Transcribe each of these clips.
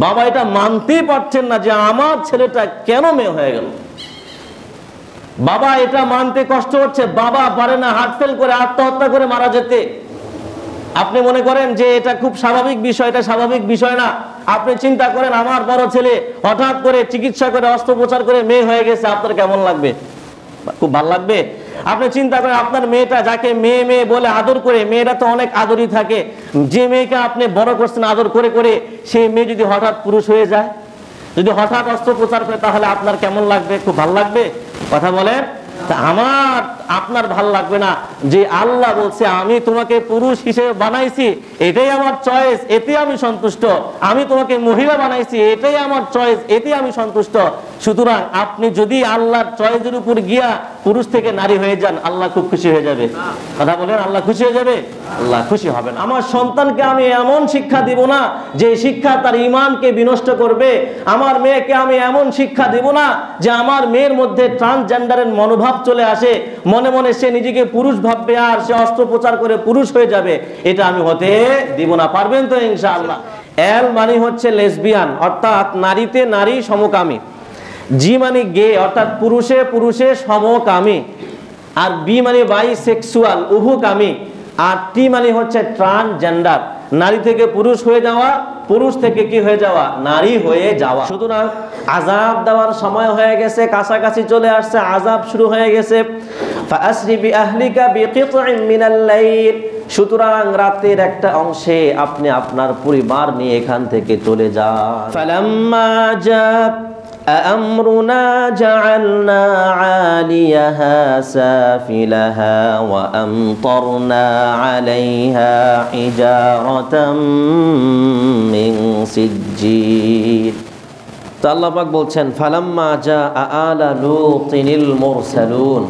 বাবা এটা মানতেই পারছেন না যে আমার ছেলেটা কেন মেয়ে হয়ে গেল। বাবা এটা মানতে কষ্ট হচ্ছে, বাবা পারে না হার্ট ফেল করে আত্মহত্যা করে মারা যেতে। আপনি মনে করেন যে এটা খুব স্বাভাবিক বিষয়, এটা স্বাভাবিক বিষয় না। আপনি চিন্তা করেন আমার বড় ছেলে হঠাৎ করে চিকিৎসা করে অস্ত্রোপচার করে মেয়ে হয়ে গেছে, আপনার কেমন লাগবে? খুব ভালো লাগবে। আপনি চিন্তা করেন আপনার মেয়েটা, যাকে মেয়ে মেয়ে বলে আদর করে, মেয়েরা তো অনেক আদরই থাকে, যে মেয়েকে আপনি বড় করছেন আদর করে করে, সেই মেয়ে যদি হঠাৎ পুরুষ হয়ে যায়, যদি হঠাৎ অস্ত্রোপচার করে, তাহলে আপনার কেমন লাগবে? খুব ভালো লাগবে? কথা বলেন। আমার আপনার ভাল লাগবে না যে আল্লাহ বলছে আমি তোমাকে পুরুষ হিসেবে বানাইছি, এটাই আমার চয়েস, এতে আমি সন্তুষ্ট। আমি তোমাকে মহিলা বানাইছি, এটাই আমার চয়েস, এতে আমি সন্তুষ্ট। সুতরাং আপনি যদি আল্লাহর চয়েসের উপর গিয়া পুরুষ থেকে নারী হয়ে যান, আল্লাহ খুব খুশি হয়ে যাবে। কথা বলেন, আল্লাহ খুশি হয়ে যাবে? আল্লাহ খুশি হবেন। আমার সন্তানকে আমি এমন শিক্ষা দিব না যে শিক্ষা তার ঈমানকে বিনষ্ট করবে। আমার মেয়েকে আমি এমন শিক্ষা দিব না যে আমার মেয়ের মধ্যে ট্রান্সজেন্ডারের মনোভাব চলে আসে, মনে মনে সে নিজেকে পুরুষ ভাববে আর সে অস্ত্রোপচার করে পুরুষ হয়ে যাবে। এটা আমি হতে দিব না। পারবেন তো ইনশাআল্লাহ? এল মানে হচ্ছে লেসবিয়ান, অর্থাৎ নারীতে নারী সমকামী। জি মানে গে, অর্থাৎ পুরুষে পুরুষে সমকামী। আর বি মানে বাইসেক্সুয়াল, উভকামী। আর টি মানে হচ্ছে ট্রান্সজেন্ডার, নারী থেকে পুরুষ হয়ে যাওয়া, পুরুষ থেকে কি হয়ে যাওয়া? নারী হয়ে যাওয়া। সুতরাং আযাব দেওয়ার সময় হয়ে গেছে, কাছাকাছি চলে আসছে, আযাব শুরু হয়ে গেছে। ফাআসরি বিআহলিকা বিকিতইন মিনাল লাইল, সুতরাং রাতের একটা অংশে আপনি আপনার পরিবার নিয়ে এখান থেকে চলে যান। ফালাম্মা জাব أأمرنا جعلنا عاليها سافلها وأمطرنا عليها حجارة من سجيل। তো আল্লাহ পাক বলছেন ফালাম্মা জাআ আলা লূতিনিল মুরসালুন,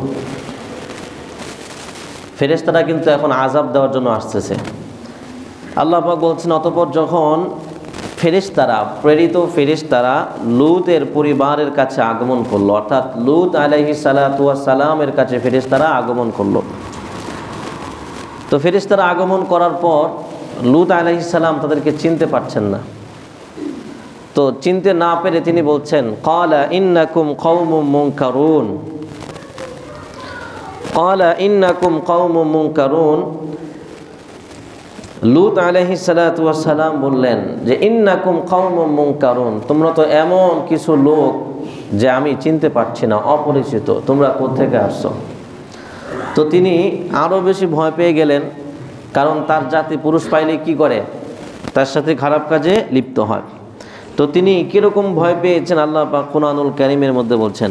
ফেরেশতারা কিন্তু এখন আযাব দেওয়ার জন্য আসতেছে। আল্লাহ পাক বলছেন অতঃপর যখন ফেরেশতারা, প্রেরিত ফেরেশতারা লূতের পরিবারের কাছে আগমন করলো, অর্থাৎ লূত আলাইহিস সালাতু ওয়াস সালামের কাছে ফেরেশতারা আগমন করলো। তো ফেরেশতারা আগমন করার পর লূত আলাইহিস সালাম তাদেরকে চিনতে পারছেন না। তো চিনতে না পেরে তিনি বলছেন ক্বালা ইন্নাকুম কওমুম মুনকারুন, ক্বালা ইন্নাকুম কওমুম মুনকারুন। লূত আলাইহিস সালাতু ওয়াস সালাম বললেন যে ইন্নাকুম কওমুম মুনকারুন, তোমরা তো এমন কিছু লোক যে আমি চিনতে পারছি না, অপরিচিত, তোমরা কোত্থেকে আসছো? তো তিনি আরও বেশি ভয় পেয়ে গেলেন, কারণ তার জাতি পুরুষ পাইলে কি করে? তার সাথে খারাপ কাজে লিপ্ত হয়। তো তিনি কীরকম ভয় পেয়েছেন আল্লাহ পাক কুরআনুল কারীমের মধ্যে বলছেন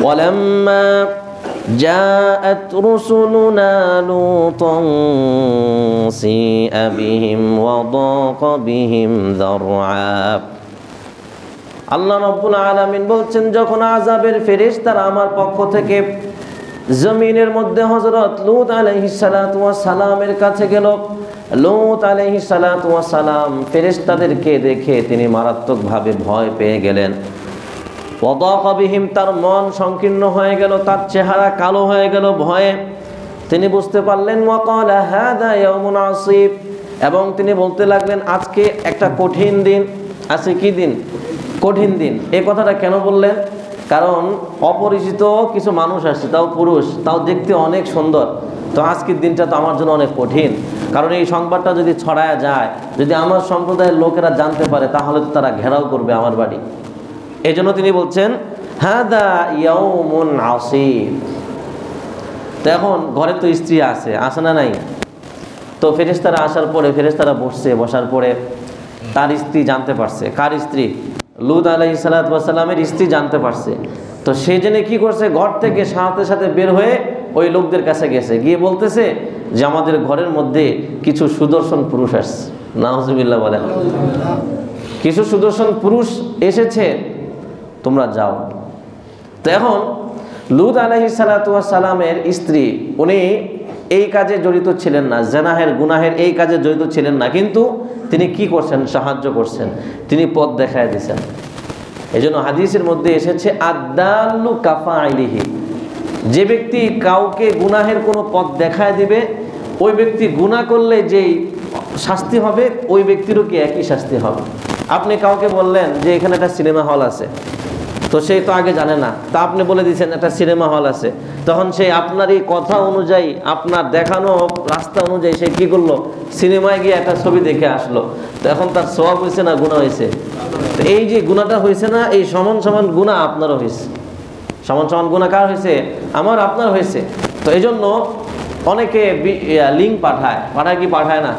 ওয়ালাম্মা جاءت رسلنا لوطا سيء بهم وضاق بهم ذرعا। আল্লাহ রাব্বুল আলামিন বলছেন যখন আযাবের ফেরেশতারা আমার পক্ষ থেকে জমিনের মধ্যে হযরত লূত আলাইহিস সালাতু ওয়াস সালামের কাছে গেল, লূত আলাইহিস সালাতু ওয়াস সালাম ফেরেশতাদেরকে দেখে তিনি মারাত্মকভাবে ভয় পেয়ে গেলেন। ওয়াদাকা বিহিম, তার মন সংকীর্ণ হয়ে গেল, তার চেহারা কালো হয়ে গেল ভয়ে। তিনি বুঝতে পারলেন ওয়াকালা হাযা ইয়াউমুন আসিব, এবং তিনি বলতে লাগলেন আজকে একটা কঠিন দিন। আজকে কি দিন? কঠিন দিন। এই কথাটা কেন বললেন? কারণ অপরিচিত কিছু মানুষ আসছে, তাও পুরুষ, তাও দেখতে অনেক সুন্দর। তো আজকের দিনটা তো আমার জন্য অনেক কঠিন, কারণ এই সংবাদটা যদি ছড়ায়া যায়, যদি আমার সম্প্রদায়ের লোকেরা জানতে পারে, তাহলে তো তারা ঘেরাও করবে আমার বাড়ি। এই জন্য তিনি বলছেন হাদা ইয়াউমুন আসিব। তো এখন ঘরে তো স্ত্রী আসে না নাই? তো ফেরেশতারা আসার পরে, ফেরেশতারা বসার পরে তার স্ত্রী জানতে পারছে। কার স্ত্রী? লূত আলাইহিস সালাতু ওয়াস সালামের স্ত্রী জানতে পারছে। তো সে জেনে কি করছে, ঘর থেকে সাথে সাথে বের হয়ে ওই লোকদের কাছে গেছে, গিয়ে বলতেছে যে আমাদের ঘরের মধ্যে কিছু সুদর্শন পুরুষ আসছে। নাউজুবিল্লাহ বলেন। কিছু সুদর্শন পুরুষ এসেছে, তোমরা যাও। তো এখন লূত আলাইহিস সালাতু ওয়াস সালামের স্ত্রী, উনি এই কাজে জড়িত ছিলেন না, জিনাহের গুনাহের এই কাজে জড়িত ছিলেন না, কিন্তু তিনি কি করছেন? সাহায্য করছেন, তিনি পথ দেখায় দিয়েছেন। এই জন্য হাদিসের মধ্যে এসেছে আদাল্লু কাফাইলিহি, যে ব্যক্তি কাউকে গুনাহের কোনো পথ দেখায় দিবে, ওই ব্যক্তি গুনাহ করলে যেই শাস্তি হবে ওই ব্যক্তিরও কি একই শাস্তি হবে। আপনি কাউকে বললেন যে এখানে একটা সিনেমা হল আছে, তো সেই তো আগে জানে না, তা আপনি বলে দিয়েছেন একটা সিনেমা হল আছে, তখন সেই আপনার এই কথা অনুযায়ী, আপনার দেখানো রাস্তা অনুযায়ী সে কি করলো, সিনেমায় গিয়ে একটা ছবি দেখে আসলো। তো এখন তার সওয়াব হয়েছে না গুনাহ হয়েছে? তো এই যে গুনাহটা হয়েছে না, এই সমান সমান গুনাহ আপনারও হয়েছে। সমান সমান গুনাহ কার হয়েছে? আমার, আপনার হয়েছে। তো এই জন্য অনেকে লিঙ্ক পাঠায় কি পাঠায় না,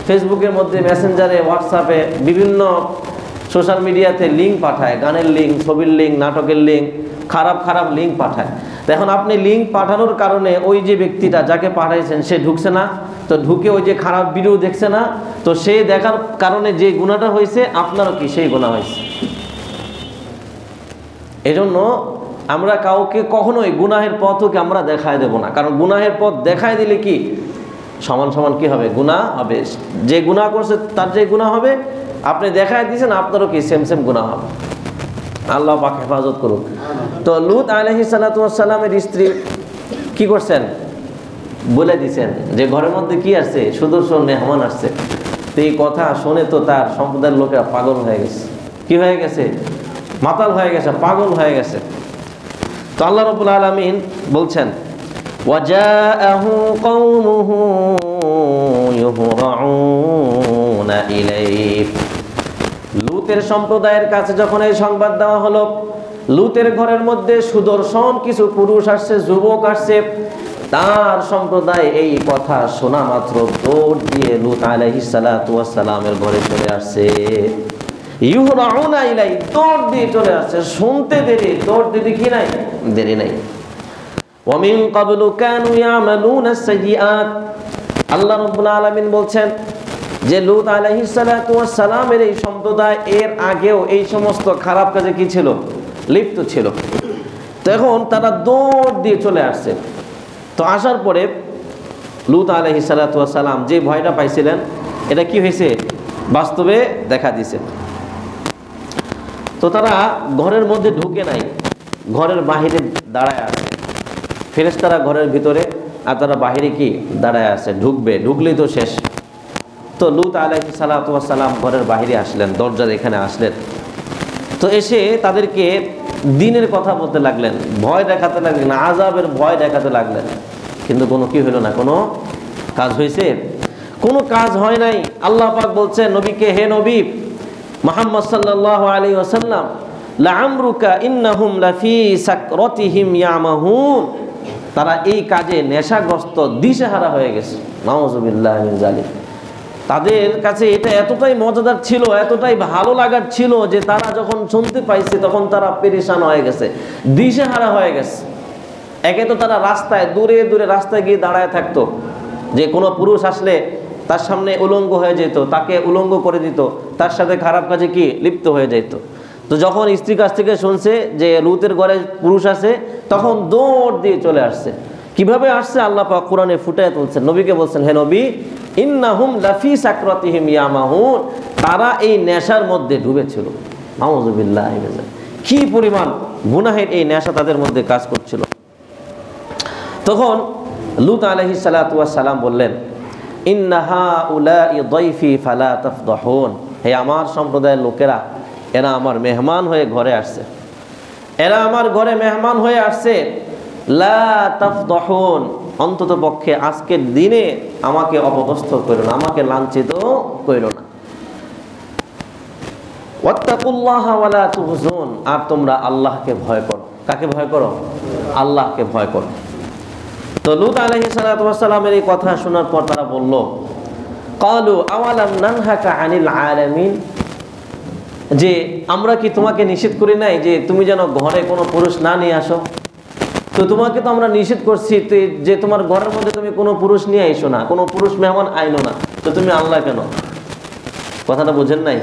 ফেসবুকের মধ্যে, মেসেঞ্জারে, হোয়াটসঅ্যাপে, বিভিন্ন সোশ্যাল মিডিয়াতে লিঙ্ক পাঠায়, গানের লিঙ্ক, ছবির লিঙ্ক, নাটকের লিঙ্ক, খারাপ খারাপ লিঙ্ক পাঠায়। তো এখন আপনি লিঙ্ক পাঠানোর কারণে ওই যে ব্যক্তিটা যাকে পাঠাইছেন সে ঢুকছে না, তো ঢুকে ওই যে খারাপ ভিডিও দেখছে না, তো সে দেখার কারণে যে গুনাহটা হয়েছে আপনারও কি সেই গুনাহ হয়েছে। এজন্য আমরা কাউকে কখনোই গুনাহের পথকে আমরা দেখায় দেব না, কারণ গুনাহের পথ দেখায় দিলে কি সমান সমান কি হবে, গুনাহ হবে। যে গুনাহ করছে তার যে গুনাহ হবে, আপনি দেখায় দিয়েছেন আপনারও কি সেম সেম গুনাহ হবে। আল্লাহ পাক হেফাজত করুন। তো লূত আলাইহিস সালাতু ওয়াস সালামের স্ত্রী কি করছেন, বলে দিয়েছেন যে ঘরের মধ্যে কি আসছে, সুদর্শন মেহমান আসছে। তো এই কথা শুনে তো তার সম্প্রদায়ের লোকেরা পাগল হয়ে গেছে। কি হয়ে গেছে? মাতাল হয়ে গেছে, পাগল হয়ে গেছে। তো আল্লাহ রাব্বুল আলামিন বলছেন, ওয়াজাআহু কওমুহু ইউহরাউনা ইলাইহি। লূতের সম্প্রদায়ের কাছে যখন এই সংবাদ দেওয়া হলো, লূতের ঘরের মধ্যে সুদর্শন কিছু পুরুষ আসছে, যুবক আসছে, তার সম্প্রদায় এই কথা শোনা মাত্র দৌড় দিয়ে লূত আলাইহিস সালাতু ওয়াস সালামের ঘরে চলে আসছে। ইউহরাউনা ইলাইহি, দৌড় দিয়ে চলে আসছে। শুনতে দেরি, দৌড় দিতে কি নাই, দেরি নাই। ওয়া মিন ক্বাবলু কানু ইয়ামালুনা সাইয়্যাত। আল্লাহ রাব্বুল আলামিন বলছেন যে লূত আলাইহিস সালাতু ওয়াস সালামের এই সম্প্রদায় এর আগেও এই সমস্ত খারাপ কাজে কি ছিল, লিপ্ত ছিল। তো এখন তারা দৌড় দিয়ে চলে আসছে। তো আসার পরে লূত আলাইহিস সালাতু ওয়াস সালাম যে ভয়টা পাইছিলেন, এটা কি হয়েছে, বাস্তবে দেখা দিয়েছে। তো তারা ঘরের মধ্যে ঢুকে নাই, ঘরের বাহিরে দাঁড়ায় আছে। ফেরেশতারা ঘরের ভিতরে আর তারা বাহিরে কি দাঁড়ায় আছে, ঢুকবে, ঢুকলেই তো শেষ। তো লূত আলাইহিস সালাতু ওয়াস সালাম ঘরের বাহিরে আসলেন, দরজার এখানে আসলেন। তো এসে তাদেরকে দিনের কথা বলতে লাগলেন, ভয় দেখাতে লাগলেন, আযাবের ভয় দেখাতে লাগলেন। কিন্তু কোনো কি হলো না, কোনো কাজ হয়েছে? কোনো কাজ হয় নাই। আল্লাহ পাক বলছেন নবীকে, হে নবী মুহাম্মদ সাল্লাল্লাহু আলাইহি ওয়াসাল্লাম, লাআমরুকা ইন্নাহুম লাফি সাকরাতিহিম ইয়ামাহুন। তারা এই কাজে নেশাগ্রস্ত, দিশেহারা হয়ে গেছে। নাউযুবিল্লাহি মিন যালিক। তাদের কাছে এটা এতটাই মজাদার ছিল, এতটাই ভালো লাগার ছিল যে তারা যখন শুনতে পাইছে তখন তারা পেরেশান হয়ে গেছে, দিশেহারা হয়ে গেছে। একে তো তারা রাস্তায়, দূরে দূরে রাস্তায় গিয়ে দাঁড়ায় থাকতো, যে কোনো পুরুষ আসলে তার সামনে উলঙ্গ হয়ে যেত, তাকে উলঙ্গ করে দিত, তার সাথে খারাপ কাজে কি লিপ্ত হয়ে যেত। তো যখন স্ত্রীর কাছ থেকে শুনছে যে লূতের ঘরে পুরুষ আছে, তখন দৌড় দিয়ে চলে আসছে। কিভাবে আসছে আল্লাহ পাক কোরআনে ফুটায় তুলছেন, নবীকে বলছেন, হে নবী ইন্নাহুম লাফি সাকরাতিহিম ইয়ামাহুন। তারা এই নেশার মধ্যে ডুবেছিল। নাউযুবিল্লাহি মিন যালিক। কি পরিমাণ গুনাহের এই নেশা তাদের মধ্যে কাজ করছিল। তখন লূত আলাইহিস সালাতু ওয়াস সালাম বললেন, ইন্না হাউলাই দাইফি ফালা তাফদাহুন। হে আমার সম্প্রদায়ের লোকেরা, এরা আমার মেহমান হয়ে ঘরে আসছে, এরা আমার ঘরে মেহমান হয়ে আসছে। লা তাফদাহুন, অন্তত পক্ষে আজকের দিনে আমাকে অপদস্থ করো না, আমাকে লাঞ্ছিত করো না। ওয়াত্তাকুল্লাহ ওয়ালা তুহজুন, আর তোমরা আল্লাহকে ভয় করো। কাকে ভয় করো? আল্লাহকে ভয় করো। তো লূত আলাইহিস সালাতু ওয়াস সালামের এই কথা শোনার পর তারা বলল, ক্বালু আওয়ালাম নানহাকা আনিল আলামিন, যে আমরা কি তোমাকে নিষেধ করি নাই যে তুমি যেন ঘরে কোনো পুরুষ না নিয়ে আসো? তো তোমাকে তো আমরা নিষেধ করছি যে তোমার ঘরের মধ্যে তুমি কোনো পুরুষ নিয়ে আইসো না, কোনো পুরুষ মেহমান আইনো না। তো তুমি আনলা কেন? কথাটা বুঝেন নাই?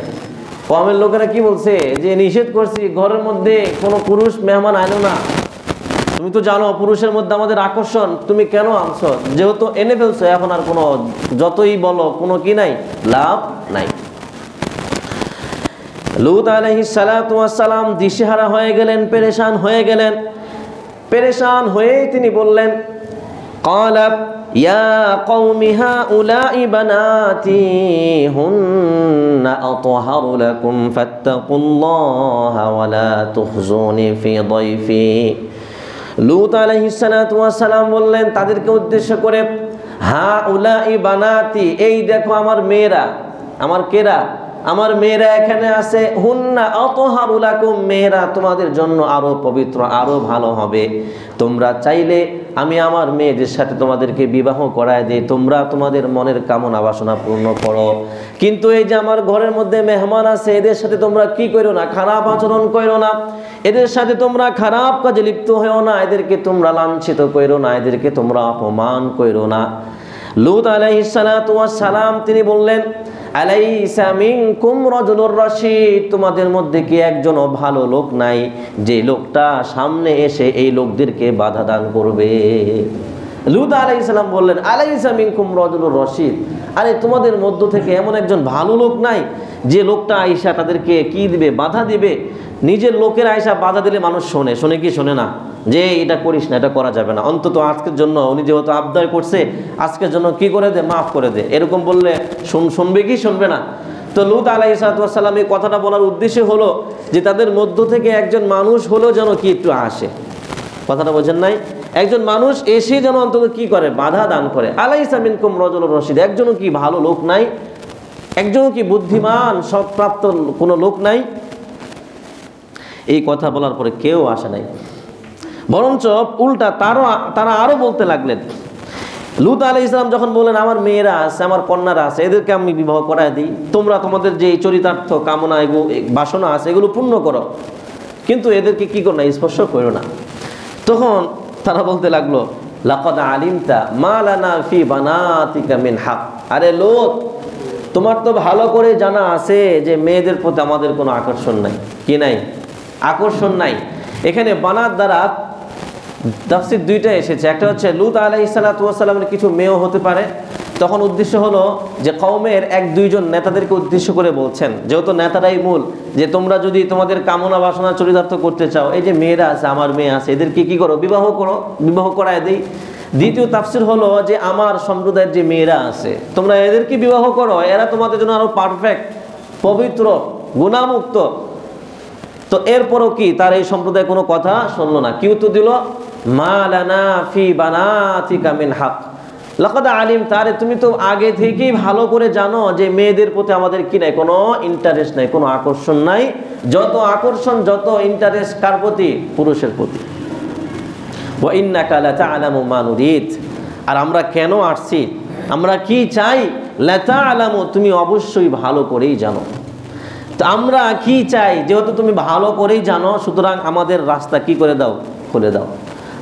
কওমের লোকেরা কি বলছে, যে নিষেধ করছি ঘরের মধ্যে কোনো পুরুষ মেহমান আইনো না, তুমি তো জানো পুরুষের মধ্যে আমাদের আকর্ষণ, তুমি কেন আনছো? যেহেতু এনে ফেলছো, এখন আর কোনো যতই বলো কোনো কি নাই, লাভ নাই। লূত আলাইহিস সালাতু ওয়াস সালাম দিশেহারা হয়ে গেলেন, পেরেশান হয়ে গেলেন। পেরেশান হয়ে তিনি বললেন, ক্বালা ইয়া কওমি হাউলাই বানাতি হুন্না আতহারু লাকুম ফাত্তাকুল্লাহা ওয়া লা তুখজুনি ফি দাইফি। লূত আলাইহিস সালাতু ওয়াস সালাম বললেন তাদেরকে উদ্দেশ্য করে, হাউলাই বানাতি, এই দেখো আমার মেয়েরা। আমার কেরা? আমার মেয়েরা এখানে আছে। হুন্না আতহারু লাকুম, মেয়েরা তোমাদের জন্য আরো পবিত্র, আরো ভালো হবে। তোমরা চাইলে আমি আমার মেয়েদের সাথে তোমাদেরকে বিবাহ করায় দিই, তোমরা তোমাদের মনের কামনা বাসনা পূর্ণ করো। কিন্তু এই যে আমার ঘরের মধ্যে মেহমান আছে, এদের সাথে তোমরা কি করো না? খারাপ আচরণ করো না, এদের সাথে তোমরা খারাপ কাজে লিপ্ত হও না, এদেরকে তোমরা লাঞ্ছিত করো না, এদেরকে তোমরা অপমান করো না। লূত আলাইহিস সালাতু ওয়াস সালাম তিনি বললেন, আলাইসা মিনকুম রাজুলুর রাশীদ, তোমাদের মধ্যে কি একজনও ভালো লোক নাই যে লোকটা সামনে এসে এই লোকদেরকে বাধা দান করবে? লূত আলাইহিস সালাম বললেন, আলাইসা মিনকুম রাজুলুর রাশীদ, আরে তোমাদের মধ্য থেকে এমন একজন ভালো লোক নাই যে লোকটা আয়েশা তাদেরকে কি দিবে? বাধা দিবে। নিজের লোকের আয়েশা বাধা দিলে মানুষ শোনে, শোনে কি শোনে না? যে এটা করিস না, এটা করা যাবে না, অন্তত আজকের জন্য উনি যেহেতু আবদার করছে আজকের জন্য কি করে দে, মাফ করে দে, এরকম বললে শুনবে কি শুনবে না? তো লূত আলাইহিস সালাম এই কথাটা বলার উদ্দেশ্য হলো যে তাদের মধ্য থেকে একজন মানুষ হলো যেন কি একটু আসে। কথাটা বোঝেন নাই? একজন মানুষ এসে যেন অন্তত কি করে? বাধা দান করে। আলাইসা মিনকুম রাজুলুর রাশীদ, একজনও কি ভালো লোক নাই? একজনও কি বুদ্ধিমান সৎপ্রাপ্ত কোনো লোক নাই? এই কথা বলার পরে কেউ আসে নাই, বরঞ্চ উল্টা তারা আরো বলতে লাগলেন। লূত আলাইহিস সালাম যখন বললেন আমার মেয়েরা আছে, আমার কন্যারা আছে, এদেরকে আমি বিবাহ করায় দিই, তোমরা তোমাদের যে চরিতার্থ কামনা এগুলো বাসনা আছে এগুলো পূর্ণ করো, কিন্তু এদেরকে কি করো না? স্পর্শ করো না। তখন তারা বলতে লাগলো, লাকাদ আলিমতা মা লানা ফি বানাতিকা মিন হক, আরে লূত তোমার তো ভালো করে জানা আছে যে মেয়েদের প্রতি আমাদের কোনো আকর্ষণ নাই। কি নাই? আকর্ষণ নাই। এখানে বানাত দ্বারা তাফসীর দুইটা এসেছে, একটা হচ্ছে লূত আলাইহিস সালাতু ওয়াস সালামের কিছু মেয়েও হতে পারে। তখন উদ্দেশ্য হলো যে কওমের এক দুইজন নেতাদেরকে উদ্দেশ্য করে বলছেন, যেহেতু নেতারাই মূল, যে তোমরা যদি তোমাদের কামনা বাসনা চরিতার্থ করতে চাও, এই যে মেয়েরা আছে, আমার মেয়ে আছে, এদেরকে কি করো? বিবাহ করো, বিবাহ করায় দিই। দ্বিতীয় তাফসীর হলো যে আমার সম্প্রদায়ের যে মেয়েরা আছে তোমরা এদেরকে বিবাহ করো, এরা তোমাদের জন্য আরো পারফেক্ট, পবিত্র, গুনাহমুক্ত। তো এরপরও কি তার এই সম্প্রদায় কোনো কথা শুনলো না, কি উত্তর দিল? মা লানা ফি বানাতিকা মিন হক, লাকাদ আলিম, তারে তুমি তো আগে থেকেই ভালো করে জানো যে মেয়েদের প্রতি আমাদের কি নাই? কোনো ইন্টারেস্ট নাই, কোনো আকর্ষণ নাই। যত আকর্ষণ, যত ইন্টারেস্ট কার প্রতি? পুরুষের প্রতি। ওয়া ইন্নাকা লাতা'লামু মা নুরিদ, আর আমরা কেন আসছি, আমরা কি চাই? লাতা'লামু, তুমি অবশ্যই ভালো করেই জানো। তো আমরা কি চাই? যেহেতু তুমি ভালো করেই জানো, সুতরাং আমাদের রাস্তা কি করে দাও? খুলে দাও।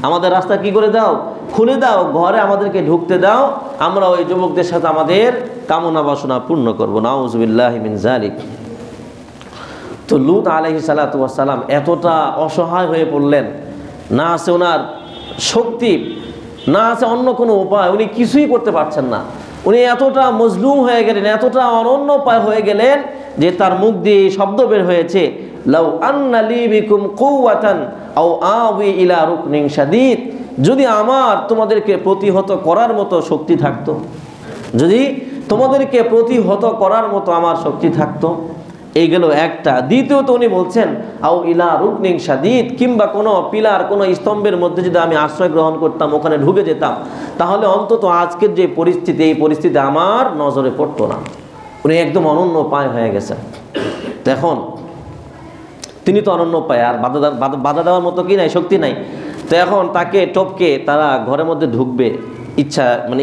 আমাদের রাস্তা কি করে দাও? খুলে দাও, ঘরে আমাদেরকে ঢুকতে দাও, আমরা ওই যুবকদের সাথে আমাদের কামনা বাসনা পূর্ণ করবো। নাউযুবিল্লাহি মিন যালিক। তো লূত আলাইহিস সালাতু ওয়াস সালাম এতটা অসহায় হয়ে পড়লেন, না আছে ওনার শক্তি, না আছে অন্য কোনো উপায়, উনি কিছুই করতে পারছেন না। উনি এতটা মজলুম হয়ে গেলেন, এতটা অনন্য উপায় হয়ে গেলেন যে তার মুখ দিয়ে শব্দ বের হয়েছে, লাউ আন্না লি বিকুম কুওয়াতান আও আওয়ি ইলা রুকনিন শাদীদ, যদি আমার তোমাদেরকে প্রতিহত করার মতো শক্তি থাকতো, যদি তোমাদেরকে প্রতিহত করার মতো আমার শক্তি থাকতো। এই গেল একটা। দ্বিতীয়ত উনি বলছেন আও ইলা রুকনিন শাদীদ, কিংবা কোনো পিলার, কোনো স্তম্ভের মধ্যে যদি আমি আশ্রয় গ্রহণ করতাম, ওখানে ঢুকে যেতাম, তাহলে অন্তত আজকের যে পরিস্থিতি, এই পরিস্থিতি আমার নজরে পড়তো না। উনি একদম অনন্য উপায় হয়ে গেছেন। এখন তিনি তো অনন্য উপায়, আর বাধা দেওয়ার মতো কি নাই? শক্তি নাই। তো এখন তাকে টপকে তারা ঘরের মধ্যে ঢুকবে,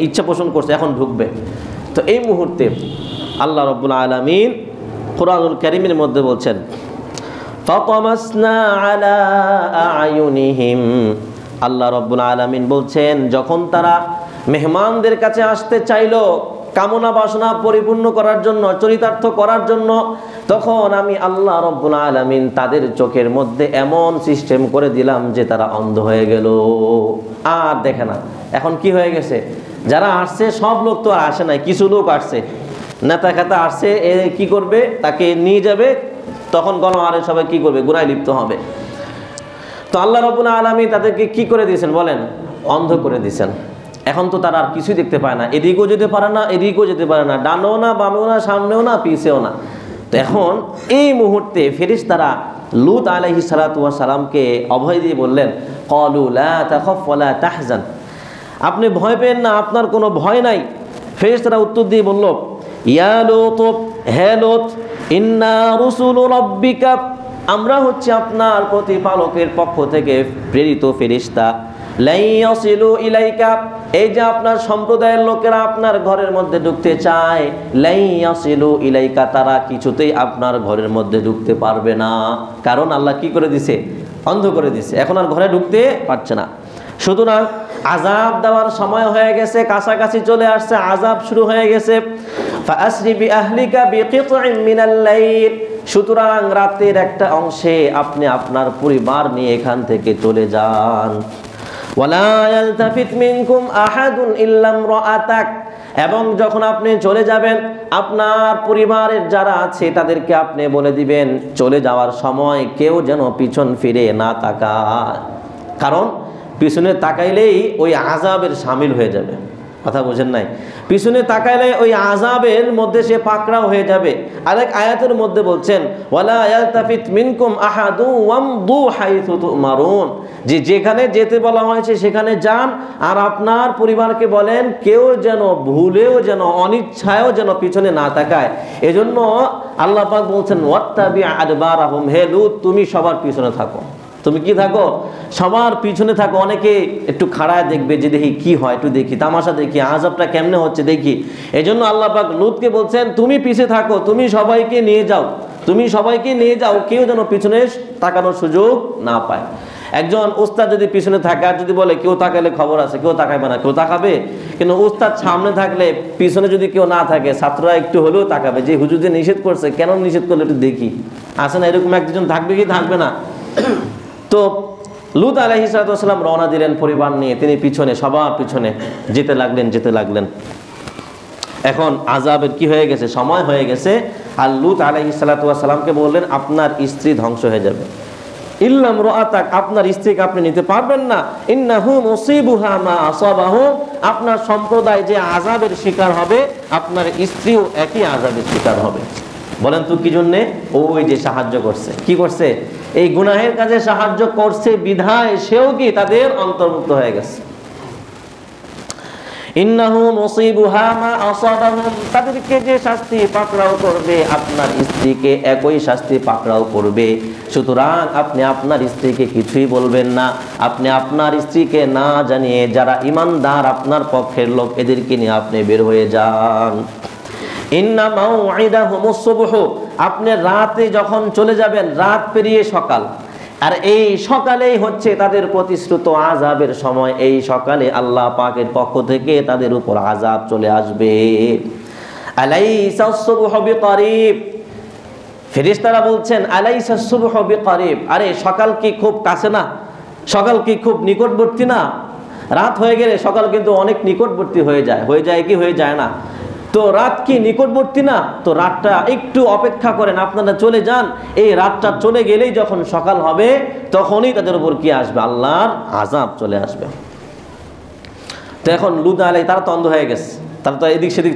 ইচ্ছা পোষণ করছে, এখন ঢুকবে। তো এই মুহূর্তে আল্লাহ রাব্বুল আলামিন কুরআনুল কারীমের মধ্যে বলছেন, ফাতামাসনা আলা আয়ুনিহিম, আল্লাহ রাব্বুল আলামিন বলছেন যখন তারা মেহমানদের কাছে আসতে চাইলো কামনা বাসনা পরিপূর্ণ করার জন্য, চরিতার্থ করার জন্য, তখন আমি আল্লাহ রাব্বুল আলামিন তাদের চোখের মধ্যে এমন সিস্টেম করে দিলাম যে তারা অন্ধ হয়ে গেল, আর দেখে না। এখন কি হয়ে গেছে? যারা আসছে সব লোক তো আর আসে নাই, কিছু লোক আসছে, নেতা খেতা আসছে, এ কি করবে? তাকে নিয়ে যাবে, তখন গণহারে সবাই কি করবে? গুনাহে লিপ্ত হবে। তো আল্লাহ রাব্বুল আলামিন তাদেরকে কি করে দিয়েছেন বলেন? অন্ধ করে দিয়েছেন। এখন তো তারা আর কিছুই দেখতে পায় না, এদিকেও যেতে পারে না, এদিকেও যেতে পারে না, ডানেও না, বামেও না, সামনেও না, পিছেও না। তো এখন এই মুহূর্তে ফেরেশতারা লূত আলাইহিস সালাতু ওয়াস সালামকে অভয় দিয়ে বললেন, ক্বালু লা তাখাফ ওয়া লা তাহজান, আপনি ভয় পেন না, আপনার কোনো ভয় নাই। ফেরেশতারা উত্তর দিয়ে বলল, ইয়া লূত, হে লূত, ইন্না রুসুলু রাব্বিকা, আমরা হচ্ছে আপনার প্রতিপালকের পক্ষ থেকে প্রেরিত ফেরেশতা। লাই ইয়াসিলু ইলাইকা, এই যে আপনার সম্প্রদায়ের লোকেরা আপনার ঘরের মধ্যে ঢুকতে চায়, লাই ইয়াসিলু ইলাইকা, তারা কিছুতেই আপনার ঘরের মধ্যে ঢুকতে পারবে না। কারণ আল্লাহ কি করে দিছে? অন্ধ করে দিছে, এখন আর ঘরে ঢুকতে পারছে না। সুতরাং আযাব দেওয়ার সময় হয়ে গেছে, কাছাকাছি চলে আসছে, আযাব শুরু হয়ে গেছে। ফাআসরি বিআহলিকা বিকিতইন মিনাল লাইল, সুতরাং রাতের একটা অংশে আপনি আপনার পরিবার নিয়ে এখান থেকে চলে যান। ওয়ালা ইয়ালতাফিত মিনকুম আহাদুন ইল্লা ইমরাআতাক, এবং যখন আপনি চলে যাবেন আপনার পরিবারের যারা আছে তাদেরকে আপনি বলে দিবেন চলে যাওয়ার সময় কেউ যেন পিছন ফিরে না তাকায়, কারণ পিছনে তাকাইলেই ওই আযাবের শামিল হয়ে যাবে। কথা বোঝেন নাই? পিছনে তাকাইলে ওই আযাবের মধ্যে সে পাকড়াও হয়ে যাবে। আরেক আয়াতের মধ্যে বলছেন, ওয়ালা ইয়ালতাফিত মিনকুম আহাদু ওয়ামদু হাইথু তুমারুন, যে যেখানে যেতে বলা হয়েছে সেখানে যান, আর আপনার পরিবারকে বলেন কেউ যেন ভুলেও যেন অনিচ্ছায়ও যেন পিছনে না তাকায়। এজন্য আল্লাহ পাক বলছেন, ওয়াত্তাবি আদবারাহুম, হে লূত তুমি সবার পিছনে থাকো। তুমি কি থাকো? সবার পিছনে থাকো। অনেকে একটু খাড়ায় দেখবে যে দেখি কি হয়, একটু দেখি, তামাশা দেখি, আযাবটা কেমনে হচ্ছে দেখি। এজন্য আল্লাহ পাক লূতকে বলছেন তুমি পিছে থাকো, তুমি সবাইকে নিয়ে যাও, তুমি সবাইকে নিয়ে যাও, কেউ যেন পিছনে তাকানোর সুযোগ না পায়। একজন উস্তাদ যদি পিছনে থাকে আর যদি বলে কেউ তাকালে খবর আছে, কেউ তাকাবে না, কেউ তাকাবে? কিন্তু উস্তাদ সামনে থাকলে পিছনে যদি কেউ না থাকে ছাত্ররা একটু হলেও তাকাবে, যে হুজুর যে নিষেধ করছে, কেন নিষেধ করলে একটু দেখি। আসে না এরকম একজন? থাকবে কি থাকবে না? তো লূত আলাইহিস সালাতু ওয়াস সালাম রওনা দিলেন পরিবার নিয়ে, তিনি পিছনে, সবার পিছনে যেতে লাগলেন। এখন আযাবের কি হয়ে গেছে? সময় হয়ে গেছে। আর লূত আলাইহিস সালাতু ওয়াস সালামকে বললেন আপনার স্ত্রী ধ্বংস হয়ে যাবে, ইল্লা ইমরাআতাক, আপনার স্ত্রীকে আপনি নিতে পারবেন না। ইন্নাহু মুসিবুহা মা আসাবাহু, আপনার সম্প্রদায় যে আযাবের শিকার হবে আপনার স্ত্রীও একই আযাবের শিকার হবে। বলেন তো কি জন্যে? ওই যে সাহায্য করছে, কি করছে? এই গুনাহের কাজে সাহায্য করছে বিধায় সেও কি তাদের অন্তর্ভুক্ত হয়ে গেছে। ইন্নাহু মুসিবুহা মা আসাবাহুম, তাদেরকে যে শাস্তি পাকড়াও করবে আপনার স্ত্রীকে একই শাস্তি পাকড়াও করবে। সুতরাং আপনি আপনার স্ত্রীকে কিছুই বলবেন না, আপনি আপনার স্ত্রীকে না জানিয়ে যারা ঈমানদার আপনার পক্ষের লোক এদেরকে নিয়ে আপনি বের হয়ে যান। ইন্না মাউইদাহুমুস সুবহ, আপনি রাতে যখন চলে যাবেন, রাত পেরিয়ে সকাল, আর এই সকালেই হচ্ছে তাদের প্রতিশ্রুত আযাবের সময়। এই সকালে আল্লাহ পাকের পক্ষ থেকে তাদের উপর আযাব চলে আসবে। আলাইসাস সুবহু বিকারিব, ফেরেশতারা বলছেন আলাইসাস সুবহু বিকারিব, আরে সকাল কি খুব কাছে না? সকাল কি খুব নিকটবর্তী না? রাত হয়ে গেলে সকাল কিন্তু অনেক নিকটবর্তী হয়ে যায় কি হয়ে যায় না? তো রাত কি নিকটবর্তী না? তো রাতটা একটু অপেক্ষা করেন, আপনারা চলে যান। এই রাতটা চলে গেলেই যখন সকাল হবে তখনই তাদের উপর কি আসবে? আল্লাহর আযাব চলে আসবে। তো এখন লূত আলাইহিস, তারা তো অন্ধ হয়ে গেছে, তারা তো এদিক সেদিক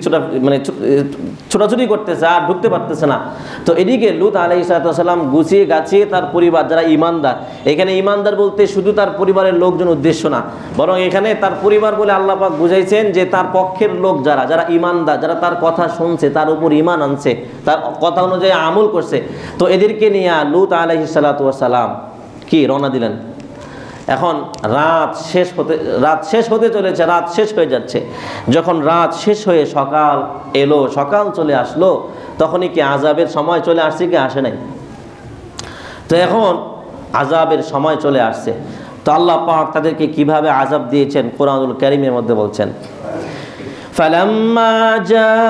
ছোটাছুটি করতেছে আর ঢুকতে পারতেছে না। তো এদিকে লূত আলাইহিস সালাম গুছিয়ে গাছিয়ে তার পরিবার যারা ঈমানদার, এখানে ঈমানদার বলতে শুধু তার পরিবারের লোকজন উদ্দেশ্য না, বরং এখানে তার পরিবার বলে আল্লাহ পাক বুঝাইছেন যে তার পক্ষের লোক যারা ঈমানদার, যারা তার কথা শুনছে, তার উপর ঈমান আনছে, তার কথা অনুযায়ী আমল করছে। তো এদেরকে নিয়ে লূত আলাইহিস সালাম কি রওনা দিলেন। এখন রাত শেষ হতে চলেছে, রাত শেষ হয়ে যাচ্ছে। যখন রাত শেষ হয়ে সকাল এলো, সকাল চলে আসলো, তখনই কি আযাবের সময় চলে আসছে কি আসে নাই? তো এখন আযাবের সময় চলে আসছে। তো আল্লাহ পাক তাদেরকে কিভাবে আযাব দিয়েছেন কোরআনুল কারীমের মধ্যে বলছেন, ফালাম্মা জাআ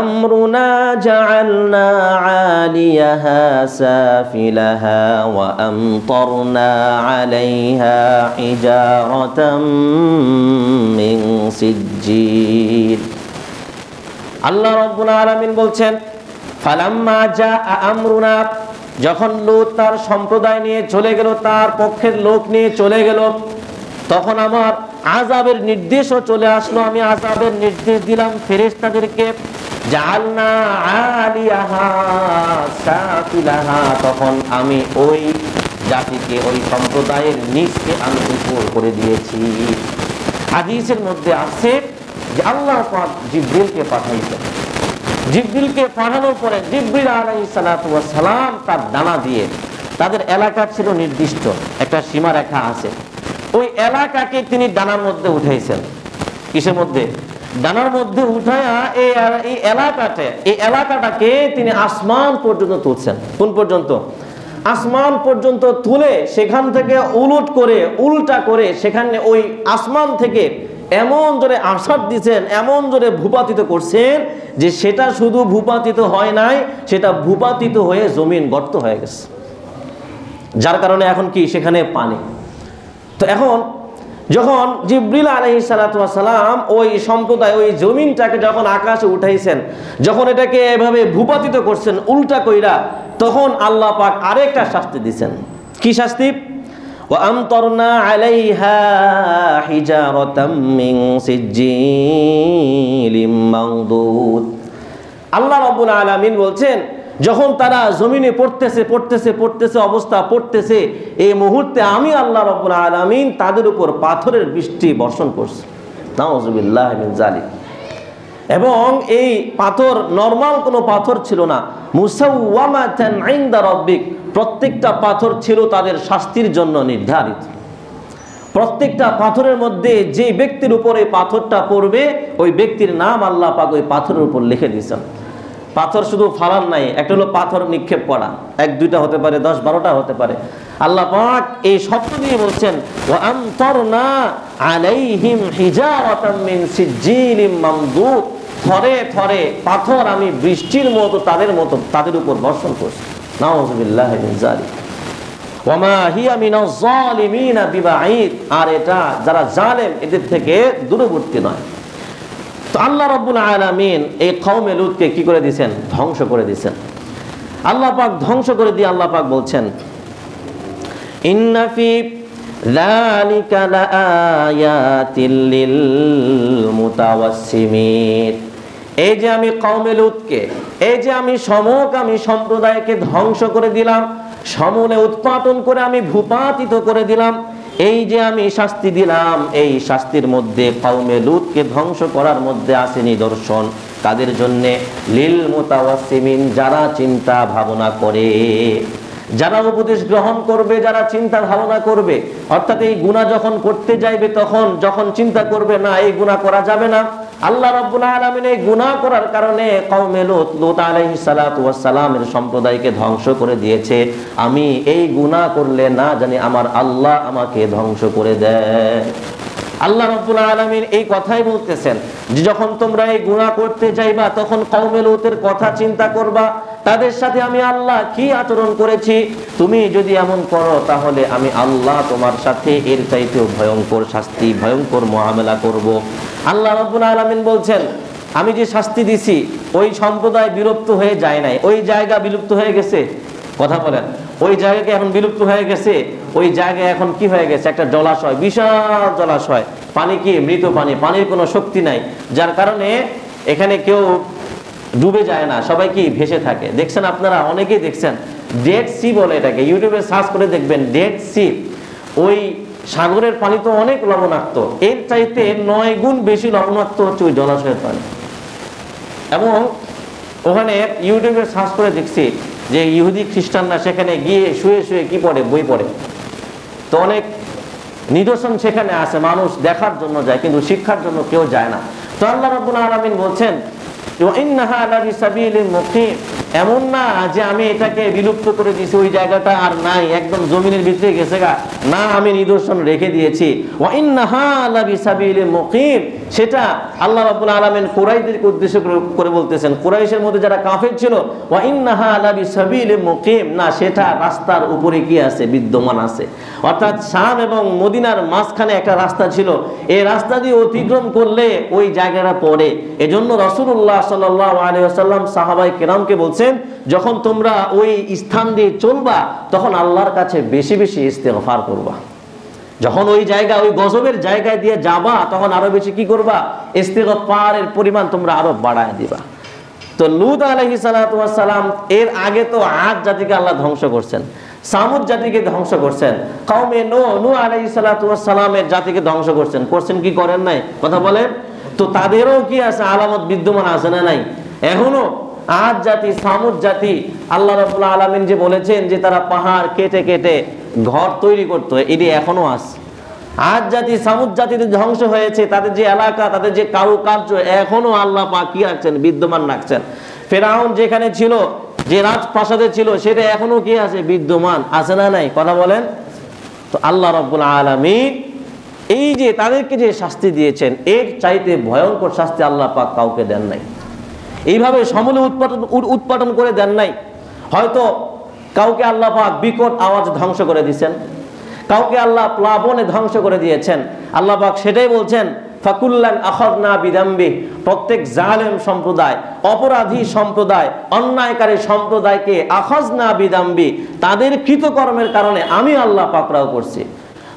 أمرنا جعلنا عاليها سافلها وأمطرنا عليها حجارة من سجيل। আল্লাহ রাব্বুল আলামিন বলছেন ফালাম্মা জাআ আমরুনা, যখন লূত তার সম্প্রদায় নিয়ে চলে গেল, তার পক্ষের লোক নিয়ে চলে গেল, তখন আমার আযাবের নির্দেশও চলে আসলো। আমি আযাবের নির্দেশ দিলাম ফেরেশতাদেরকে, জাআলনা আলিয়াহা সাফিলাহা, তখন আমি ওই জাতিকে, ওই সম্প্রদায়ের নিচকে আমি উপর করে দিয়েছি। হাদিসের মধ্যে আছে যে আল্লাহ পাক জিবরিলকে পাঠাইছেন। জিবরিলকে পাঠানোর পরে জিবরিল আলাইহিস সালাতু ওয়াস সালাম তার ডানা দিয়ে, তাদের এলাকা ছিল নির্দিষ্ট, একটা সীমারেখা আছে, ওই এলাকাকে তিনি ডানার মধ্যে উঠাইছেন। কিসের মধ্যে? ডানার মধ্যে উঠায়া এই এলাকাটাকে তিনি আসমান পর্যন্ত তুলছেন। কোন পর্যন্ত? আসমান পর্যন্ত তুলে সেখান থেকে উল্টা করে সেখানে ওই আসমান থেকে এমন জোরে আসাদ দিচ্ছেন, এমন জোরে ভূপাতিত করছেন যে সেটা শুধু ভূপাতিত হয় নাই, সেটা ভূপাতিত হয়ে জমিন গর্ত হয়ে গেছে, যার কারণে এখন কি সেখানে পানি। তো এখন যখন জিবরিল আলাইহিস সালাতু ওয়াস সালাম ওই সম্প্রদায়, ওই জমিনটাকে যখন আকাশে উঠাইছেন, যখন এটাকে এভাবে ভূপাতিত করছেন উল্টা কইরা, তখন আল্লাহ পাক আরেকটা শাস্তি দিয়েছেন। কি শাস্তি? ওয়া আমতারনা আলাইহা হিজারাতাম মিন সিজ্জিলিম মানদুদ। আল্লাহ রাব্বুল আলামিন বলছেন, যখন তারা জমিনে পড়তেছে অবস্থা পড়তেছে, এই মুহূর্তে আমি আল্লাহ রাব্বুল আলামিন তাদের উপর পাথরের বৃষ্টি বর্ষণ করছি। নাউযুবিল্লাহি মিন যালিক। এবং এই পাথর নরমাল কোনো পাথর ছিল না, মুসাওয়ামাতান ইনদা রাব্বিক, প্রত্যেকটা পাথর ছিল তাদের শাস্তির জন্য নির্ধারিত। প্রত্যেকটা পাথরের মধ্যে যে ব্যক্তির উপরে পাথরটা পড়বে, ওই ব্যক্তির নাম আল্লাহ পাক ওই পাথরের উপর লিখে দিয়েছেন। পাথর শুধু ফালান নাই, একটা হলো পাথর নিক্ষেপ করা, 1-2টা হতে পারে, 10-12টা হতে পারে। আল্লাহ পাক এই শব্দ দিয়ে বলছেন, ওয়া আমতারনা আলাইহিম হিজারাতাম মিন সিজ্জিলিম মামদুদ, থরে থরে পাথর আমি বৃষ্টির মতো তাদের উপর বর্ষণ করছি। নাউযুবিল্লাহি মিন যালিক। ওয়া মা হিয়া মিনাজ যালিমিনা বিবাঈদ, আর এটা যারা জালেম এদের থেকে দূরবর্তী নয়। তো আল্লাহ রাব্বুল আলামিন এই কওমে লূতকে কি করে দিয়েছেন? ধ্বংস করে দিয়েছেন। আল্লাহ পাক ধ্বংস করে দিয়ে আল্লাহ পাক বলছেন, ইন্না ফি যালিকা লাআয়াতিল লিল মুতাওয়াসসিমিন। এই যে আমি কওমে লূতকে, এই যে আমি সমকামী সম্প্রদায়কে ধ্বংস করে দিলাম, সমূলে উৎপাটন করে আমি ভূপাতিত করে দিলাম, এই যে আমি শাস্তি দিলাম, এই শাস্তির মধ্যে কওমে লূতকে ধ্বংস করার মধ্যে আছে নিদর্শন তাদের জন্য, লিল মুতাওয়াসসিমিন, যারা চিন্তা ভাবনা করে, যারা উপদেশ গ্রহণ করবে, যারা চিন্তা ভাবনা করবে। অর্থাৎ এই গুনাহ যখন করতে যাইবে, তখন যখন চিন্তা করবে না এই গুনাহ করা যাবে না, আল্লাহ রাব্বুল আলামিন এই গুনাহ করার কারণে কওমে লূত আলাইহিস সালাতু ওয়াস সালামের সম্প্রদায়কে ধ্বংস করে দিয়েছে। আমি এই গুনাহ করলে না জানি আমার আল্লাহ আমাকে ধ্বংস করে দেয়। আল্লাহ রাব্বুল আলামিন এই কথাই বলতেছেন যে যখন তোমরা এই গুনাহ করতে যাইবা, তখন কওমে লূতের কথা চিন্তা করবা, তাদের সাথে আমি আল্লাহ কি আচরণ করেছি। তুমি যদি এমন করো, তাহলে আমি আল্লাহ তোমার সাথে এর চাইতেও ভয়ঙ্কর শাস্তি, ভয়ঙ্কর মুআমালা করব। আল্লাহ রাব্বুল আলামিন বলছেন, আমি যে শাস্তি দিছি ওই সম্প্রদায় বিলুপ্ত হয়ে যায় নাই, ওই জায়গা বিলুপ্ত হয়ে গেছে। কথা বলেন, ওই জায়গাকে এখন বিলুপ্ত হয়ে গেছে। ওই জায়গায় এখন কি হয়ে গেছে? একটা জলাশয়, বিশাল জলাশয়, পানি কি মৃত পানি, পানির কোনো শক্তি নাই, যার কারণে এখানে কেউ ডুবে যায় না, সবাই কি ভেসে থাকে। দেখছেন আপনারা, অনেকেই দেখছেন, ডেড সি বলে এটাকে, ইউটিউবে সার্চ করে দেখবেন ডেড সি। ওই সাগরের পানি তো অনেক লবণাক্ত, এর চাইতে 9 গুণ বেশি লবণাক্ত হচ্ছে ওই জলাশয়ের পানি। এবং ওখানে ইউটিউবে সার্চ করে দেখছি যে ইহুদি খ্রিস্টানরা সেখানে গিয়ে শুয়ে শুয়ে কি পড়ে? বই পড়ে। তো অনেক নিদর্শন সেখানে আছে, মানুষ দেখার জন্য যায়, কিন্তু শিক্ষার জন্য কেউ যায় না। তো আল্লাহ রাব্বুল আলামিন বলছেন, ইন্নাহা লাবিসাবিলিন মুকিম, এমন না যে আমি এটাকে বিলুপ্ত করে দিয়েছি, ওই জায়গাটা আর নাই, একদম জমিনের ভিতরে গেছে গা, না, আমি নিদর্শন রেখে দিয়েছি। ওয়া ইন্নাহা লাবিসাবিলিন মুকিম, সেটা আল্লাহ রাব্বুল আলামিন কুরাইশদেরকে উদ্দেশ্য করে বলতেছেন। কুরাইশের মধ্যে যারা কাফের ছিল, ওয়া ইন্নাহা লাবিসাবিলিন মুকিম, না, সেটা রাস্তার উপরে কি আছে? বিদ্যমান আছে। অর্থাৎ শাম এবং মদিনার মাঝখানে একটা রাস্তা ছিল, এই রাস্তা দিয়ে অতিক্রম করলে ওই জায়গাটা পড়ে। এজন্য রাসূলুল্লাহ সাল্লাল্লাহু আলাইহি ওয়াসাল্লাম সাহাবায়ে কেরামকে বলছেন, যখন তোমরা ওই স্থান দিয়ে চলবা, তখন আল্লাহর কাছে বেশি বেশি ইস্তেগফার করবা। যখন ওই জায়গা, ওই গজবের জায়গায় দিয়ে যাবা, তখন আরো বেশি কি করবা, ইস্তিগফারের পরিমাণ তোমরা আরো বাড়ায় দিবা। তো লূত আলাইহিস সালাতু ওয়াস সালাম এর আগে তো আদ জাতিকে আল্লাহ ধ্বংস করছেন, সামুদ জাতিকে ধ্বংস করছেন, কওমে নূহ আলাইহিস সালাতু ওয়াস সালামের জাতিকে ধ্বংস করছেন কি করেন নাই? কথা বলেন। তো তাদেরও কি আছে, আলামত বিদ্যমান আছে না নাই? এখনো আদ জাতি, সামুদ জাতি, আল্লাহ রাব্বুল আলামিন যে বলেছেন যে তারা পাহাড় কেটে কেটে ঘর তৈরি করতো, এটি এখনো আছে। আদ জাতি, সামুদ জাতিতে ধ্বংস হয়েছে, তাদের যে এলাকা, তাদের যে কারুকার্য এখনো আল্লাহ পাক কি রাখছেন, বিদ্যমান রাখছেন। ফেরাউন যেখানে ছিল, যে রাজপ্রাসাদে ছিল, সেটা এখনো কি আছে, বিদ্যমান আছে না নাই? কথা বলেন। তো আল্লাহ রাব্বুল আলামিন এই যে তাদেরকে যে শাস্তি দিয়েছেন, এর চাইতে ভয়ঙ্কর শাস্তি আল্লাহ পাক কাউকে দেন নাই। এইভাবে সমূলে উৎপাদন করে দেন নাই। হয়তো কাউকে আল্লাহ পাক বিকট আওয়াজ ধ্বংস করে দিয়েছেন, কাউকে আল্লাহ প্লাবনে ধ্বংস করে দিয়েছেন। আল্লাহ পাক সেটাই বলছেন, ফাকুল্লান আখাযনা বিযামবি, প্রত্যেক জালেম সম্প্রদায়, অপরাধী সম্প্রদায়, অন্যায়কারী সম্প্রদায়কে আখাযনা বিযামবি, তাদের কৃতকর্মের কারণে আমি আল্লাহ পাকড়াও করছি।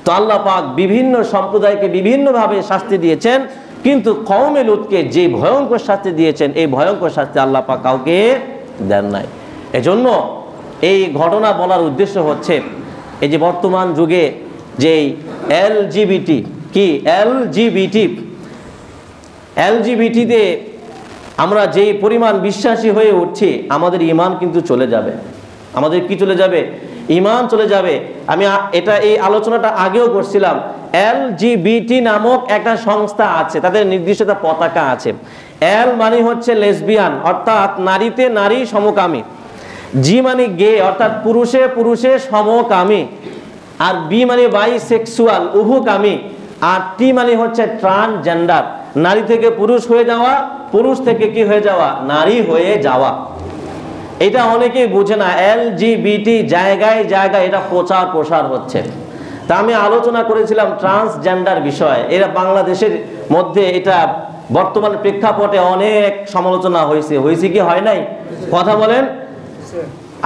তো আল্লাহ পাক বিভিন্ন সম্প্রদায়কে বিভিন্নভাবে শাস্তি দিয়েছেন, কিন্তু কওমে লূতকে যে ভয়ঙ্কর শাস্তি দিয়েছেন, এই ভয়ঙ্কর শাস্তি আল্লাহ পাক কাউকে দেন নাই। এজন্য এই ঘটনা বলার উদ্দেশ্য হচ্ছে, এই যে বর্তমান যুগে যেই এলজিবিটি, কি এলজিবিটিতে আমরা যেই পরিমাণ বিশ্বাসী হয়ে উঠছি, আমাদের ঈমান কিন্তু চলে যাবে। আমাদের কি চলে যাবে? ঈমান চলে যাবে। আমি এই আলোচনাটা আগেও করছিলাম। এলজিবিটি নামক একটা সংস্থা আছে, তাদের নির্দিষ্ট পতাকা আছে। এল মানে হচ্ছে লেসবিয়ান, অর্থাৎ নারীতে নারী সমকামী। জি মানে গে, অর্থাৎ পুরুষে পুরুষে সমকামী। আর বি মানে বাইসেক্সুয়াল, উভকামী। আর টি মানে হচ্ছে ট্রান্সজেন্ডার, নারী থেকে পুরুষ হয়ে যাওয়া, পুরুষ থেকে কি হয়ে যাওয়া, নারী হয়ে যাওয়া। এটা অনেকেই বুঝে না। এলজিবিটি জায়গায় জায়গায় এটা প্রসার হচ্ছে। তা আমি আলোচনা করেছিলাম ট্রান্সজেন্ডার বিষয়ে। এরা বাংলাদেশের মধ্যে এটা বর্তমান প্রেক্ষাপটে অনেক সমালোচনা হয়েছে কি হয় নাই? কথা বলেন।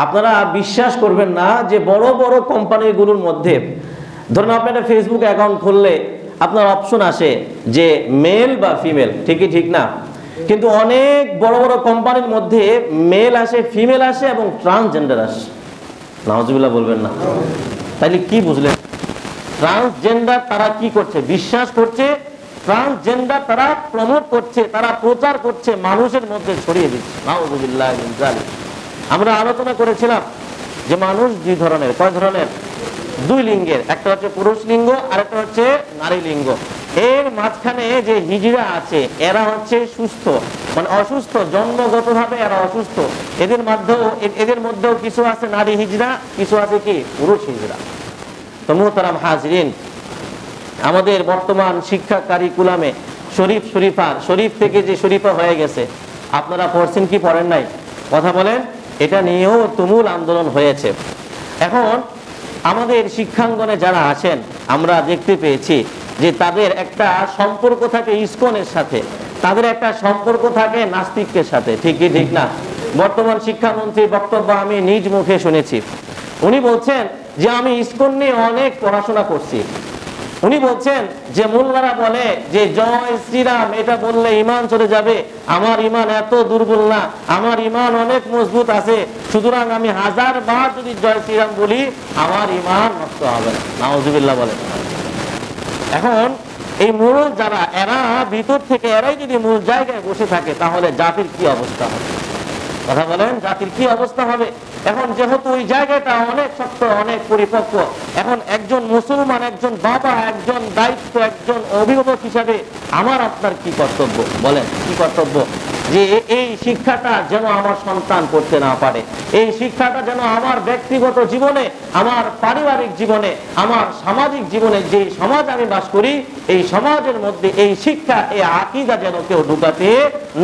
আপনারা বিশ্বাস করবেন না যে বড় বড় কোম্পানিগুলোর মধ্যে, ধরুন আপনি একটা ফেসবুক অ্যাকাউন্ট খুললে আপনার অপশন আসে যে মেল বা ফিমেল, ঠিকই ঠিক না? কিন্তু অনেক বড় বড় কোম্পানির মধ্যে মেল আসে, ফিমেল আসে এবং ট্রান্সজেন্ডার আসে। নাউজুবিল্লাহ বলবেন না? তাইলে কি বুঝলেন? ট্রান্সজেন্ডার তারা কি করছে? বিশ্বাস করছে। ট্রান্সজেন্ডার তারা প্রমোট করছে, তারা প্রচার করছে, মানুষের মধ্যে ছড়িয়ে দিচ্ছে। নাউজুবিল্লাহ মিন যালিক। আমরা আলোচনা করেছিলাম যে মানুষ দুই ধরনের। কয় ধরনের? দুই লিঙ্গের। একটা হচ্ছে পুরুষ লিঙ্গ, আর একটা হচ্ছে নারী লিঙ্গ। এর মাঝখানে যে হিজড়া আছে, এরা হচ্ছে সুস্থ, মানে অসুস্থ, জন্মগতভাবে এরা অসুস্থ। এদের মধ্যেও কিছু আছে নারী হিজড়া, কিছু আছে কি পুরুষ হিজড়া। তো মুহতারাম হাজরিন, আমাদের বর্তমান শিক্ষা কারিকুলামে শরীফ থেকে যে শরীফা হয়ে গেছে, আপনারা পড়ছেন কি পড়েন নাই? কথা বলেন। এটা নিয়েও তুমুল আন্দোলন হয়েছে। এখন আমাদের শিক্ষাঙ্গনে যারা আছেন, আমরা দেখতে পেয়েছি যে তাদের একটা সম্পর্ক থাকে ইসকনের সাথে, তাদের একটা সম্পর্ক থাকে নাস্তিকের সাথে, ঠিকই ঠিক না? বর্তমান শিক্ষামন্ত্রীর বক্তব্য আমি নিজ মুখে শুনেছি। উনি বলছেন যে আমি ইসকন নিয়ে অনেক পড়াশোনা করছি। উনি বলছেন যে মোল্লারা বলে যে জয় শ্রীরাম, এটা বললে ঈমান চলে যাবে। আমার ঈমান এত দুর্বল না, আমার ঈমান অনেক মজবুত আছে, সুতরাং আমি 1000 বার যদি জয় শ্রীরাম বলি আমার ঈমান নষ্ট হবে না। নাউজুবিল্লাহ বলেন। এখন এই মূল যারা, এরা ভিতর থেকে এরাই যদি মূল জায়গায় বসে থাকে, তাহলে জাতির কি অবস্থা হবে? কথা বলেন, জাতির কি অবস্থা হবে? এখন যেহেতু ওই জায়গাটা অনেক শক্ত, অনেক পরিপক্ক, এখন একজন মুসলমান, একজন বাবা, একজন দায়িত্ব, একজন অভিভাবক হিসাবে আমার আপনার কি কর্তব্য? বলেন, কি কর্তব্য? যে এই শিক্ষাটা যেন আমার সন্তান করতে না পারে, এই শিক্ষাটা যেন আমার ব্যক্তিগত জীবনে, আমার পারিবারিক জীবনে, আমার সামাজিক জীবনে, যে সমাজ আমি বাস করি, এই সমাজের মধ্যে এই শিক্ষা, এই আকীদা যেন কেউ ঢুকাতে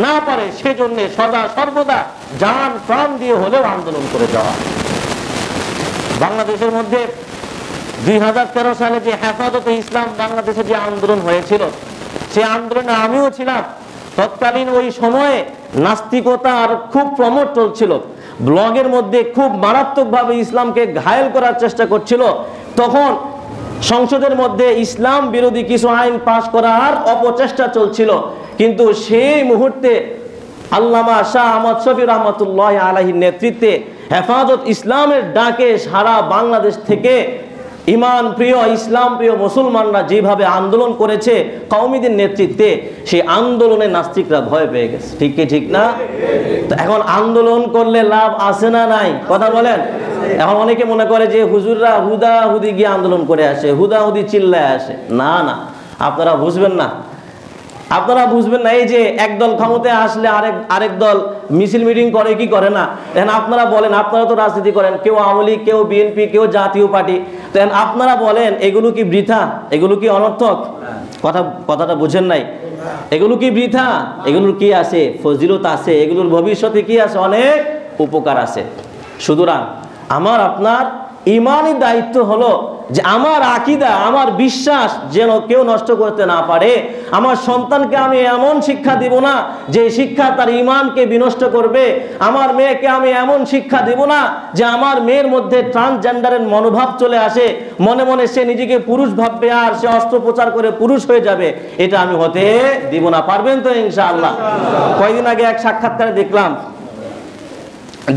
না পারে, সেজন্য সদা সর্বদা জান প্রাণ দিয়ে হলেও আন্দোলন করে যাওয়া। বাংলাদেশের মধ্যে 2013 সালে যে হেফাজতে ইসলাম বাংলাদেশে যে আন্দোলন হয়েছিল, সেই আন্দোলনে আমিও ছিলাম। তৎকালীন ওই সময়ে নাস্তিকতার খুব প্রমোট চলছিল, ব্লগের মধ্যে খুব মারাত্মকভাবে ইসলামকে ঘায়েল করার চেষ্টা করছিল। তখন সংসদের মধ্যে ইসলাম বিরোধী কিছু আইন পাশ করার অপচেষ্টা চলছিল, কিন্তু সেই মুহূর্তে আল্লামা শাহ আহমদ শফি রহমতুল্লাহ আলাইহির নেতৃত্বে হেফাজত ইসলামের ডাকে সারা বাংলাদেশ থেকে ইমান প্রিয় ইসলাম প্রিয় মুসলমানরা যেভাবে আন্দোলন করেছে কওমিদের নেতৃত্বে, সেই আন্দোলনে নাস্তিকরা ভয় পেয়ে গেছে। ঠিক কি ঠিক না? তো এখন আন্দোলন করলে লাভ আছে না নাই? কথা বলেন। এখন অনেকে মনে করে যে হুজুররা হুদাহুদি গিয়ে আন্দোলন করে আসে, হুদাহুদি চিল্লায় আসে। না না, আপনারা বুঝবেন না, আপনারা বুঝবেন না। এই যে একদল ক্ষমতায় আসলে আরেক দল মিছিল মিটিং করে কি করে না? এখন আপনারা বলেন, আপনারা তো রাজনীতি করেন, কেউ আওয়ামী লীগ, কেউ বিএনপি, কেউ জাতীয় পার্টি, তো আপনারা বলেন এগুলো কি বৃথা? এগুলো কি অনর্থক? কথাটা বুঝেন নাই? এগুলো কি বৃথা? এগুলোর কি আছে? ফজিলত আছে, এগুলোর ভবিষ্যতে কি আছে? অনেক উপকার আছে। সুতরাং আমার আপনার ইমানি দায়িত্ব হলো যে আমার আকীদা, আমার বিশ্বাস যেন কেউ নষ্ট করতে না পারে। আমার সন্তানকে আমি এমন শিক্ষা দিব না যে শিক্ষা তার ইমানকে বিনষ্ট করবে। আমার মেয়েকে আমি এমন শিক্ষা দিব না যে আমার মেয়ের মধ্যে ট্রান্সজেন্ডারের মনোভাব চলে আসে, মনে মনে সে নিজেকে পুরুষ ভাববে আর সে অস্ত্রোপচার করে পুরুষ হয়ে যাবে। এটা আমি হতে দিব না। পারবেন তো ইনশাআল্লাহ? কয়েকদিন আগে এক সাক্ষাৎকারে দেখলাম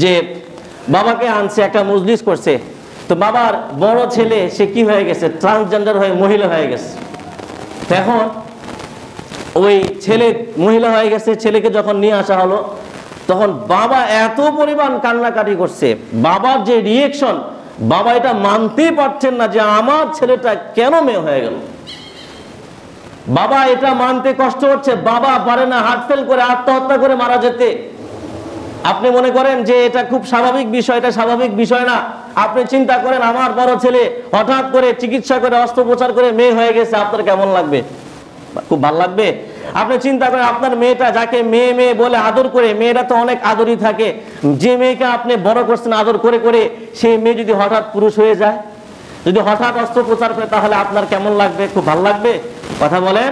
যে বাবাকে আনছে, একটা মজলিস করছে, তো বাবার বড় ছেলে সে কি হয়ে গেছে? ট্রান্সজেন্ডার হয়ে মহিলা হয়ে গেছে। এখন ওই ছেলে মহিলা হয়ে গেছে, ছেলেকে যখন নিয়ে আসা হলো তখন বাবা এত পরিমাণ কান্নাকাটি করছে। বাবার যে রিয়েকশন, বাবা এটা মানতেই পারছেন না যে আমার ছেলেটা কেন মেয়ে হয়ে গেল। বাবা এটা মানতে কষ্ট হচ্ছে। বাবা পারে না হার্ট ফেল করে আত্মহত্যা করে মারা যেতে। আপনি মনে করেন যে এটা খুব স্বাভাবিক বিষয়? এটা স্বাভাবিক বিষয় না। আপনি চিন্তা করেন, আমার বড় ছেলে হঠাৎ করে চিকিৎসা করে অস্ত্রোপচার করে মেয়ে হয়ে গেছে, আপনার কেমন লাগবে? খুব ভালো লাগবে? আপনি চিন্তা করেন আপনার মেয়েটা, যাকে মেয়ে মেয়ে বলে আদর করে, মেয়েরা তো অনেক আদরই থাকে, যে মেয়েকে আপনি বড় করছেন আদর করে করে, সেই মেয়ে যদি হঠাৎ পুরুষ হয়ে যায়, যদি হঠাৎ অস্ত্রোপচার করে, তাহলে আপনার কেমন লাগবে? খুব ভালো লাগবে? কথা বলেন।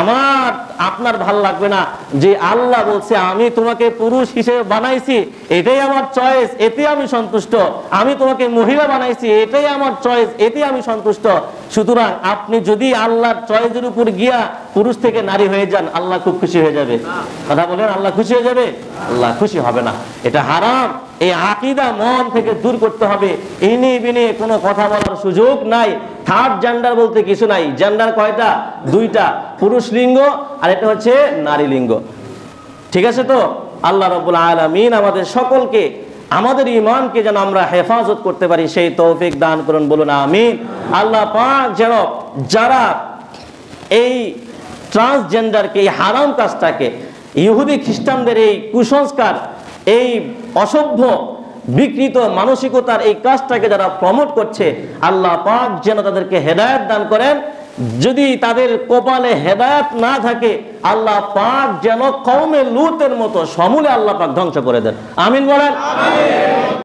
আমার আপনার ভাল লাগবে না যে আল্লাহ বলছে আমি তোমাকে পুরুষ হিসেবে বানাইছি, এটাই আমার চয়েস, এতে আমি সন্তুষ্ট। আমি তোমাকে মহিলা বানাইছি, এটাই আমার চয়েস, এতে আমি সন্তুষ্ট। সুতরাং আপনি যদি আল্লাহর চয়েসের উপর গিয়া পুরুষ থেকে নারী হয়ে যান, আল্লাহ খুব খুশি হয়ে যাবে। কথা বলেন, আল্লাহ খুশি হয়ে যাবে? আল্লাহ খুশি হবে না। এটা হারাম। এই আকীদা মন থেকে দূর করতে হবে। ইনি বিনি কোনো কথা বলার সুযোগ নাই। থার্ড জেন্ডার বলতে কিছু নাই। জেন্ডার কয়টা? দুইটা, পুরুষ লিঙ্গ আর এটা হচ্ছে নারী লিঙ্গ। ঠিক আছে তো? আল্লাহ রাব্বুল আলামিন আমাদের সকলকে, আমাদের ঈমানকে যেন আমরা হেফাজত করতে পারি সেই তৌফিক দান করুন, বলুন আমিন। আল্লাহ পাক যেন যারা এই ট্রান্সজেন্ডারকে, এই হারাম কাজটাকে, ইহুদি খ্রিস্টানদের এই কুসংস্কার, এই অসভ্য বিকৃত মানসিকতার এই কাজটাকে যারা প্রমোট করছে, আল্লাহ পাক যেন তাদেরকে হেদায়েত দান করেন। যদি তাদের কপালে হেদায়েত না থাকে, আল্লাহ পাক যেন কওমে লূতের মতো সমূলে আল্লাহ পাক ধ্বংস করে দেন। আমিন বলেন।